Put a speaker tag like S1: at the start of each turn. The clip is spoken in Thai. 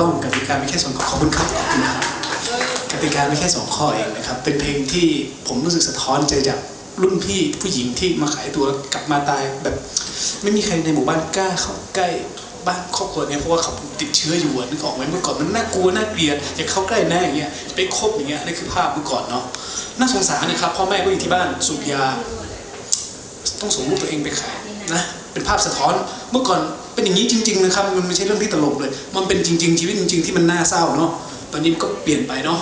S1: ต้องกติกาไม่แค่2 ข้อขอบคุณครับกติกาไม่แค่2 ข้อเองนะครับเป็นเพลงที่ผมรู้สึกสะท้อนใจจากรุ่นพี่ผู้หญิงที่มาขายตัวแล้วกลับมาตายแบบไม่มีใครในหมู่บ้านกล้าเข้าใกล้บ้านครอบครัวเนี้ยเพราะว่าเขาติดเชื้ออยู่นึกออกไหมเมื่อก่อนมันน่ากลัวน่าเกลียดอย่าเข้าใกล้แน่อย่างเงี้ยไปคบอย่างเงี้ยนี่คือภาพเมื่อก่อนเนาะน่าสงสารนะครับพ่อแม่ก็อยู่ที่บ้านสูบยาต้องส่งลูกตัวเองไปขายนะเป็นภาพสะท้อนเมื่อก่อนเป็นอย่างนี้จริงๆนะครับมันไม่ใช่เรื่องที่ตลกเลยมันเป็นจริงๆชีวิตจริงๆที่มันน่าเศร้าเนาะตอนนี้ก็เปลี่ยนไปเนาะ